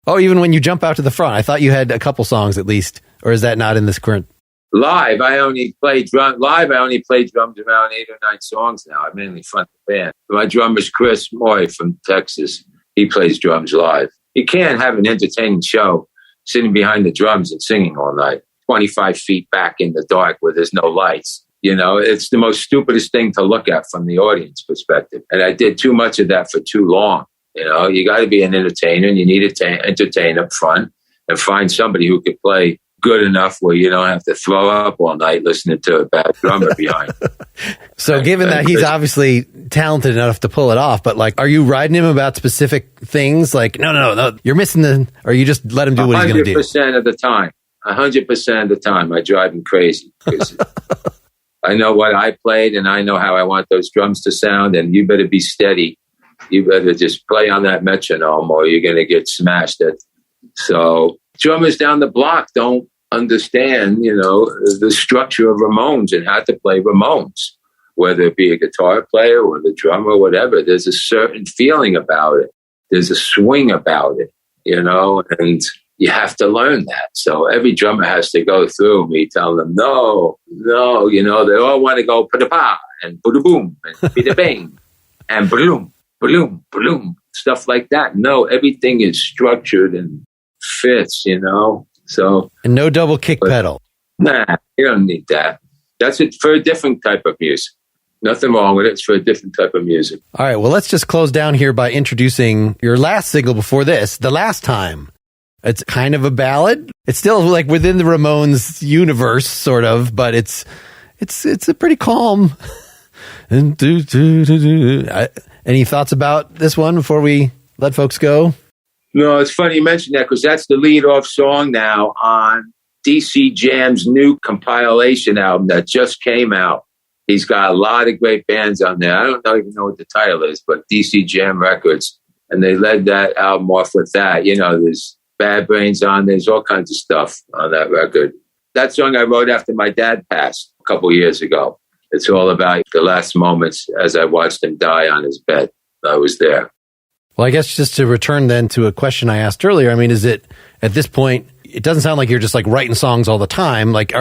Oh, even when you jump out to the front, I thought you had a couple songs at least, or is that not in this current? Live, I only play drums around 8 or 9 songs now. I mainly front the band. My drummer's Chris Moy from Texas. He plays drums live. You can't have an entertaining show sitting behind the drums and singing all night, 25 feet back in the dark where there's no lights. It's the most stupidest thing to look at from the audience perspective. And I did too much of that for too long. You got to be an entertainer, and you need to entertain up front and find somebody who could play good enough where you don't have to throw up all night listening to a bad drummer behind. So given that he's obviously talented enough to pull it off, but like, are you riding him about specific things? Like, no, you're missing or you just let him do what he's going to do? 100% of the time. 100% of the time, I drive him crazy. I know what I played, and I know how I want those drums to sound, and you better be steady. You better just play on that metronome or you're going to get smashed. So drummers down the block don't understand, the structure of Ramones and how to play Ramones, whether it be a guitar player or the drummer or whatever. There's a certain feeling about it. There's a swing about it, and you have to learn that. So every drummer has to go through me telling them, no, they all want to go pa-da-pa, and boom, and bida bang, and bloom, bloom, bloom, stuff like that. No, everything is structured and fits, So and no double kick pedal. Nah, you don't need that. That's it for a different type of music. Nothing wrong with it. It's for a different type of music. All right. Well, let's just close down here by introducing your last single before this, The Last Time. It's kind of a ballad. It's still like within the Ramones universe, sort of, but it's a pretty calm. Any thoughts about this one before we let folks go? No, it's funny you mentioned that because that's the lead-off song now on DC Jam's new compilation album that just came out. He's got a lot of great bands on there. I don't even know what the title is, but DC Jam Records. And they led that album off with that. There's Bad Brains on. There's all kinds of stuff on that record. That song I wrote after my dad passed a couple years ago. It's all about the last moments as I watched him die on his bed. I was there. Well, I guess just to return then to a question I asked earlier, I mean, is it at this point, it doesn't sound like you're just like writing songs all the time. Like,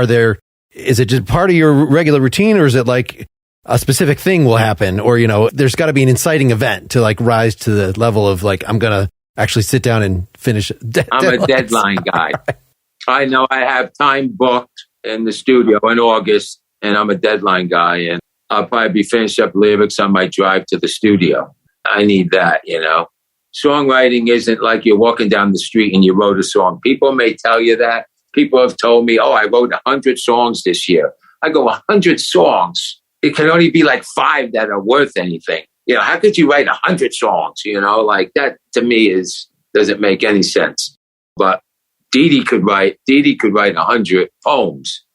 is it just part of your regular routine, or is it like a specific thing will happen? Or, there's got to be an inciting event to like rise to the level of like, I'm going to actually sit down and finish. I'm a deadline guy. I know I have time booked in the studio in August, and I'm a deadline guy. And I'll probably be finished up lyrics on my drive to the studio. I need that, Songwriting isn't like you're walking down the street and you wrote a song. People may tell you that. People have told me, I wrote 100 songs this year. I go, 100 songs? It can only be like 5 that are worth anything. How could you write 100 songs? Like that to me doesn't make any sense. But Dee Dee could write 100 poems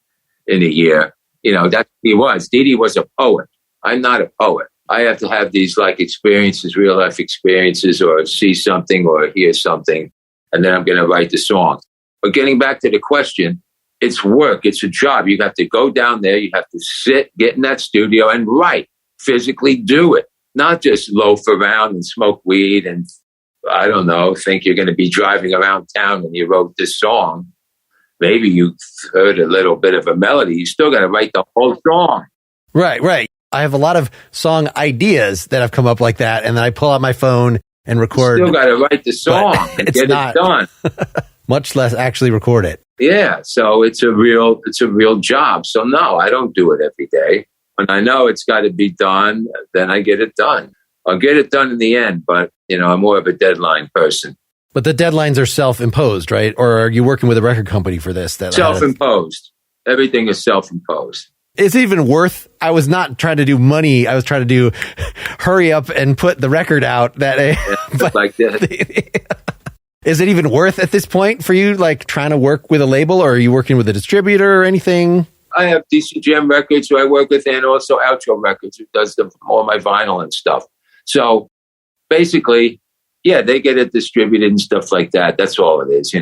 in a year. That's what he was. Dee Dee was a poet. I'm not a poet. I have to have these like experiences, real life experiences, or see something or hear something, and then I'm going to write the song. But getting back to the question, it's work. It's a job. You have to go down there. You have to sit, get in that studio and write, physically do it, not just loaf around and smoke weed and, I don't know, think you're going to be driving around town when you wrote this song. Maybe you heard a little bit of a melody. You still got to write the whole song. Right. I have a lot of song ideas that have come up like that, and then I pull out my phone and record. You still got to write the song and get it done. Much less actually record it. Yeah, so it's a real job. So no, I don't do it every day. When I know it's got to be done, then I get it done. I'll get it done in the end, but I'm more of a deadline person. But the deadlines are self-imposed, right? Or are you working with a record company for this? Self-imposed. Everything is self-imposed. Is it even worth? I was not trying to do money. I was trying to do hurry up and put the record out. Like that. Is it even worth at this point for you, like trying to work with a label, or are you working with a distributor or anything? I have DC Jam Records who I work with, and also Outro Records who does all my vinyl and stuff. So basically, yeah, they get it distributed and stuff like that. That's all it is,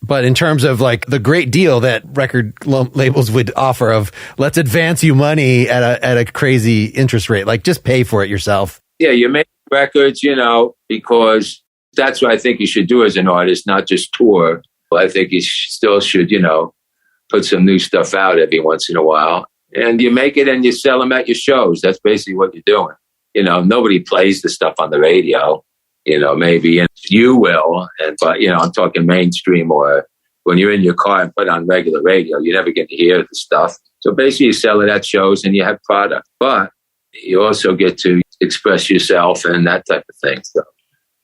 But in terms of like the great deal that record labels would offer of let's advance you money at a crazy interest rate, like just pay for it yourself. Yeah, you make records, because that's what I think you should do as an artist, not just tour. I think you still should, put some new stuff out every once in a while. And you make it and you sell them at your shows. That's basically what you're doing. Nobody plays the stuff on the radio. Maybe and you will, but I'm talking mainstream, or when you're in your car and put on regular radio, you never get to hear the stuff. So basically you sell it at shows and you have product, but you also get to express yourself and that type of thing. So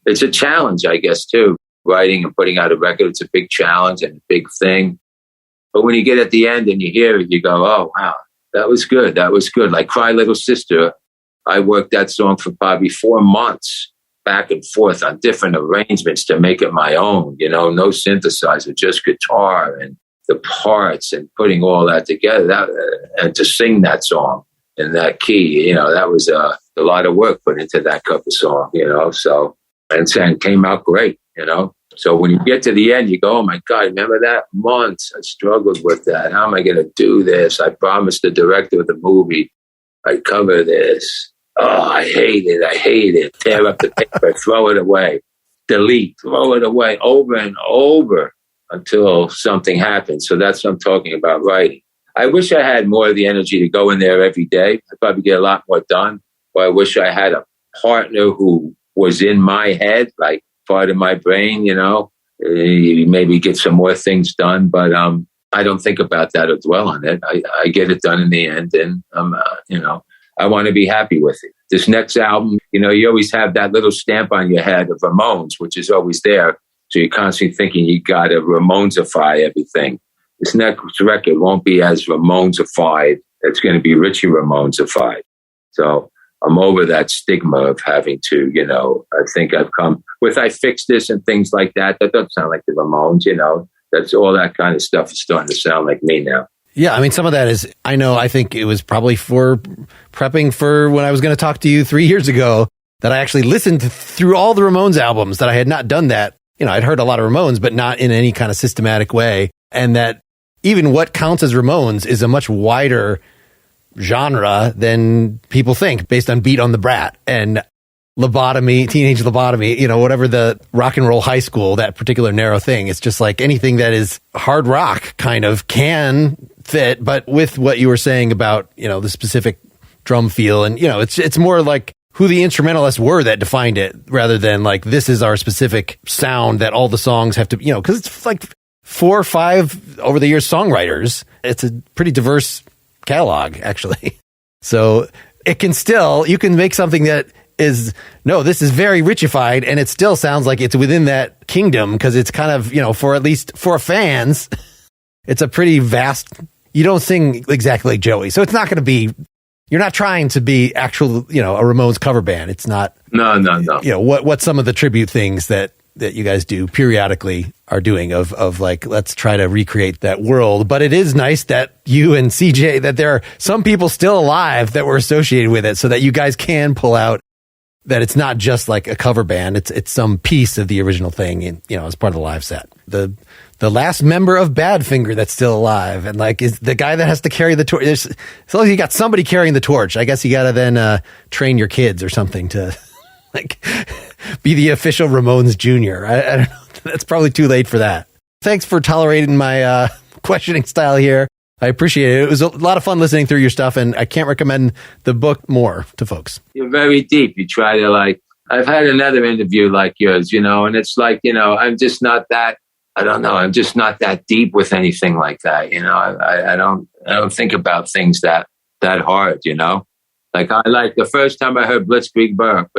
it's a challenge, I guess, too. Writing and putting out a record, it's a big challenge and a big thing. But when you get at the end and you hear it, you go, oh, wow, that was good. That was good. Like Cry Little Sister, I worked that song for probably 4 months. Back and forth on different arrangements to make it my own, no synthesizer, just guitar and the parts and putting all that together and to sing that song in that key, that was a lot of work put into that cover song, so, and it came out great, So when you get to the end, you go, oh my God, remember that? Months I struggled with that. How am I going to do this? I promised the director of the movie I'd cover this. Oh, I hate it. Tear up the paper, throw it away, delete, throw it away over and over until something happens. So that's what I'm talking about writing. I wish I had more of the energy to go in there every day. I'd probably get a lot more done. Or I wish I had a partner who was in my head, like part of my brain, maybe get some more things done. But I don't think about that or dwell on it. I get it done in the end, and I want to be happy with it. This next album, you always have that little stamp on your head of Ramones, which is always there. So you're constantly thinking you got to Ramonesify everything. This next record won't be as Ramonesified. It's going to be Richie Ramonesified. So I'm over that stigma of having to, I think I've come with I fixed this and things like that. That doesn't sound like the Ramones, That's all that kind of stuff is starting to sound like me now. Yeah, I mean, some of that is, I think it was probably for prepping for when I was going to talk to you 3 years ago that I actually listened through all the Ramones albums, that I had not done that. I'd heard a lot of Ramones, but not in any kind of systematic way. And that even what counts as Ramones is a much wider genre than people think, based on Beat on the Brat and Lobotomy, Teenage Lobotomy, whatever the rock and roll high school, that particular narrow thing. It's just like anything that is hard rock kind of can fit, but with what you were saying about, the specific drum feel, and, it's more like who the instrumentalists were that defined it, rather than like, this is our specific sound that all the songs have to, because it's like 4 or 5 over the years songwriters. It's a pretty diverse catalog, actually. So it can still, you can make something that is, no, this is very Richified, and it still sounds like it's within that kingdom, because it's kind of, for at least for fans, it's a pretty vast, you don't sing exactly like Joey. So it's not going to be, you're not trying to be actual, a Ramones cover band. It's not. No. What some of the tribute things that you guys do periodically are doing of like, let's try to recreate that world. But it is nice that you and CJ, that there are some people still alive that were associated with it, so that you guys can pull out that it's not just like a cover band. It's some piece of the original thing, as part of the live set. The last member of Badfinger that's still alive, and like is the guy that has to carry the torch. As long as you got somebody carrying the torch, I guess you got to then train your kids or something to like be the official Ramones Junior. I don't know. That's probably too late for that. Thanks for tolerating my questioning style here. I appreciate it. It was a lot of fun listening through your stuff, and I can't recommend the book more to folks. You're very deep. You try to I've had another interview like yours, and it's like, I'm just not that, I don't know. I'm just not that deep with anything like that. I don't think about things that hard, Like the first time I heard Blitzkrieg Bop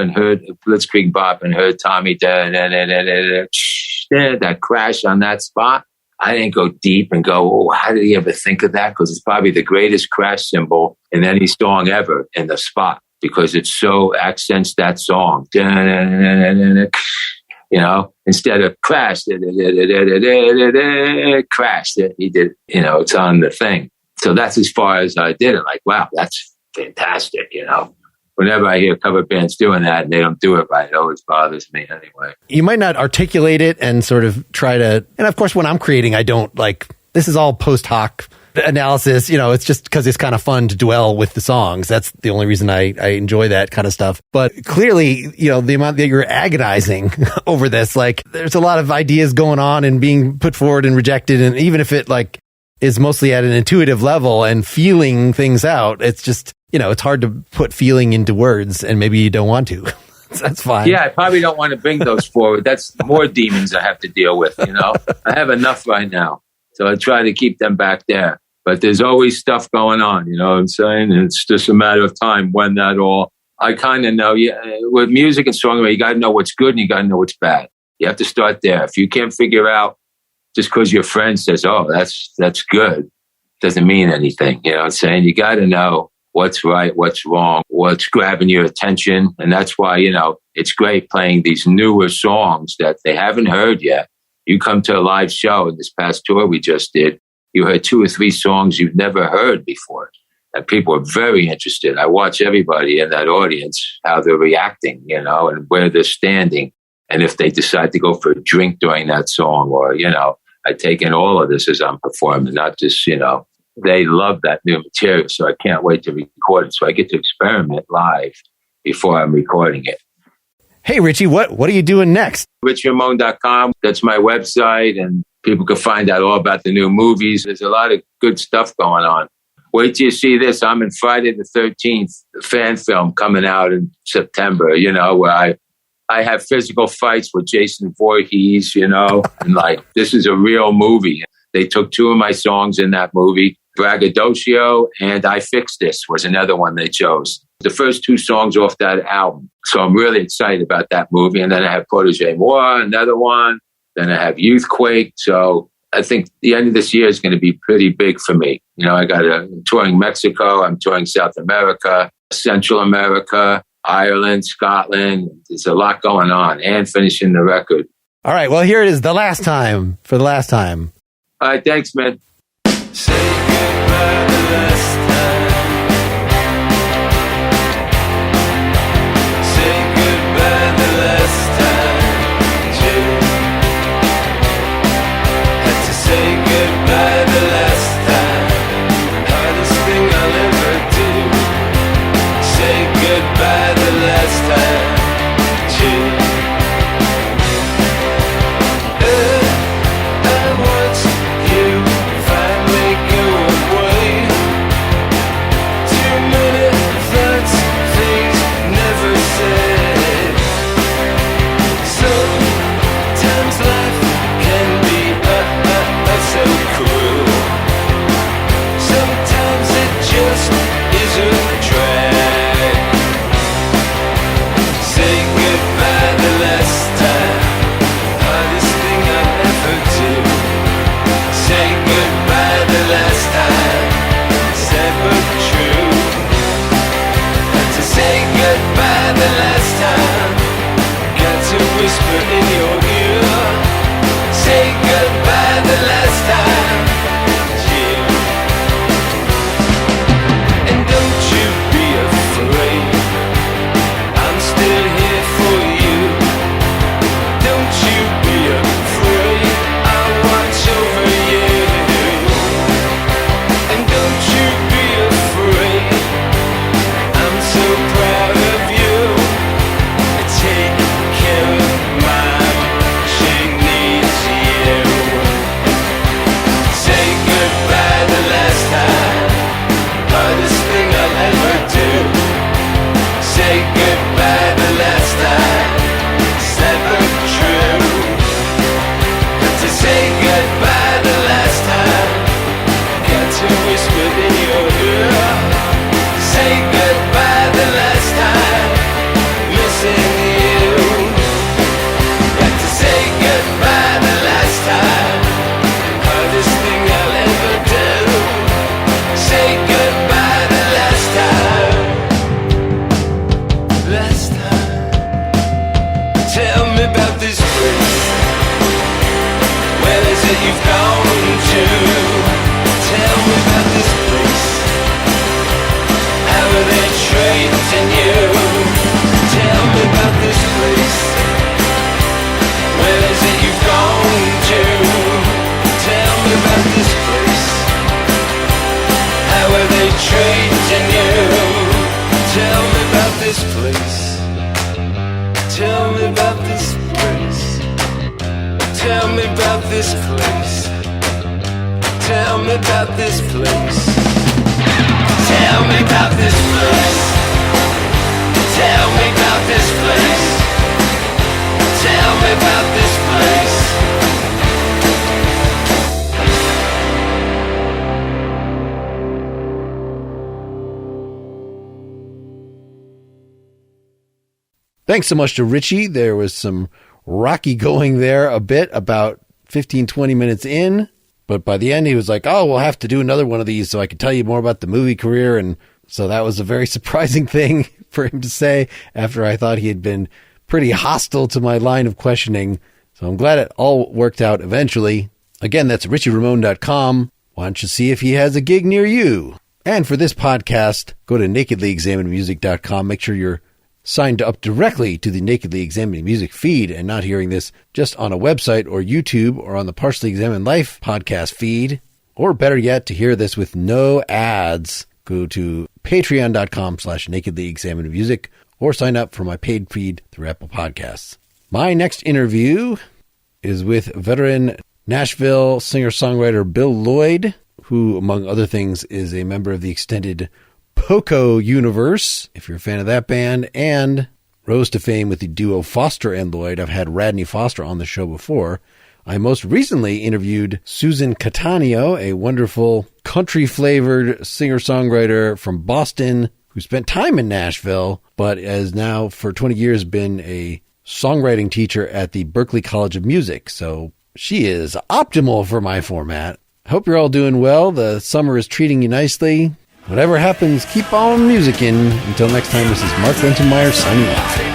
and heard Tommy that crash on that spot. I didn't go deep and go, oh, how did he ever think of that? Because it's probably the greatest crash cymbal in any song ever in the spot, because it so accents that song. Instead of crash, crash, he did, it's on the thing. So that's as far as I did it. Like, wow, that's fantastic, Whenever I hear cover bands doing that and they don't do it right, it always bothers me anyway. You might not articulate it and sort of try to, and of course when I'm creating, I don't this is all post hoc analysis, it's just because it's kind of fun to dwell with the songs. That's the only reason I enjoy that kind of stuff. But clearly, the amount that you're agonizing over this, there's a lot of ideas going on and being put forward and rejected. And even if it is mostly at an intuitive level and feeling things out, it's just, it's hard to put feeling into words, and maybe you don't want to. That's fine. Yeah, I probably don't want to bring those forward. That's more demons I have to deal with, I have enough right now. So I try to keep them back there. But there's always stuff going on, you know what I'm saying? And it's just a matter of time when that all... I kind of know, with music and songwriting, you got to know what's good and you got to know what's bad. You have to start there. If you can't figure out, just because your friend says, oh, that's good, doesn't mean anything. You know what I'm saying? You got to know what's right, what's wrong, what's grabbing your attention. And that's why, it's great playing these newer songs that they haven't heard yet. You come to a live show in this past tour we just did, you heard 2 or 3 songs you've never heard before. And people are very interested. I watch everybody in that audience, how they're reacting, and where they're standing. And if they decide to go for a drink during that song, or, I take in all of this as I'm performing, not just, they love that new material. So I can't wait to record it. So I get to experiment live before I'm recording it. Hey, Richie, what are you doing next? RichieRamone.com. That's my website. And People can find out all about the new movies. There's a lot of good stuff going on. Wait till you see this. I'm in Friday the 13th fan film coming out in September, where I have physical fights with Jason Voorhees, and this is a real movie. They took 2 of my songs in that movie. Braggadocio and I Fixed This was another one they chose. The first 2 songs off that album. So I'm really excited about that movie. And then I have Protégé Moi, another one. Then I have Youthquake. So I think the end of this year is going to be pretty big for me. I'm touring Mexico. I'm touring South America, Central America, Ireland, Scotland. There's a lot going on and finishing the record. All right. Well, here it is. For the last time. All right. Thanks, man. Say goodbye the last time. Say goodbye the last time. Had to say goodbye the last time. Hardest thing I'll ever do. Say goodbye the last time. I watched you finally go away. Too many thoughts, things never said. Sometimes life can be so cruel. Sometimes it just is a drag. Say goodbye the last time. Hardest thing I'll ever do. Say goodbye the last time. Sad but true. Had to say goodbye the last time. Got to whisper in your ear. Say goodbye the last time. Yeah. And don't you be afraid. I'm still here for you. Don't you be afraid. I'll watch over you. And don't you be afraid. I'm so proud of you. Take care of mine. She needs you. Say goodbye the last time. Hardest thing I'll ever do. Say goodbye the last time. Sad but true. Got to say goodbye the last time. Got to whisper in your ear. Say goodbye the last time. Missing you. Got to say goodbye the last time. Hardest thing I'll ever do. Say goodbye the last time. Last time. Tell me about this place. Where is it you've gone to? Tell me about this place. How are they treating you? Tell me about this place. Where is it you've gone to? Tell me about this place. How are they treating you? Tell me about this place. Tell me about this place. Tell me about this place. Tell me about this place. Tell me about this place. Tell me about this place. Tell me about this place. Thanks so much to Richie. There was some rocky going there a bit about 15, 20 minutes in. But by the end, he was like, oh, we'll have to do another one of these so I can tell you more about the movie career. And so that was a very surprising thing for him to say after I thought he had been pretty hostile to my line of questioning. So I'm glad it all worked out eventually. Again, that's richieramone.com. Why don't you see if he has a gig near you? And for this podcast, go to nakedlyexaminedmusic.com. Make sure you're signed up directly to the Nakedly Examined Music feed and not hearing this just on a website or YouTube or on the Partially Examined Life podcast feed. Or better yet, to hear this with no ads, go to patreon.com/nakedlyexaminedmusic or sign up for my paid feed through Apple Podcasts. My next interview is with veteran Nashville singer-songwriter Bill Lloyd, who, among other things, is a member of the extended Poco universe, if you're a fan of that band, and rose to fame with the duo Foster and Lloyd. I've had Radney Foster on the show before. I most recently interviewed Susan Cattaneo, a wonderful country-flavored singer-songwriter from Boston who spent time in Nashville, but has now for 20 years been a songwriting teacher at the Berklee College of Music. So she is optimal for my format. I hope you're all doing well. The summer is treating you nicely. Whatever happens, keep on musicking. Until next time, this is Mark Lintonmeyer signing off.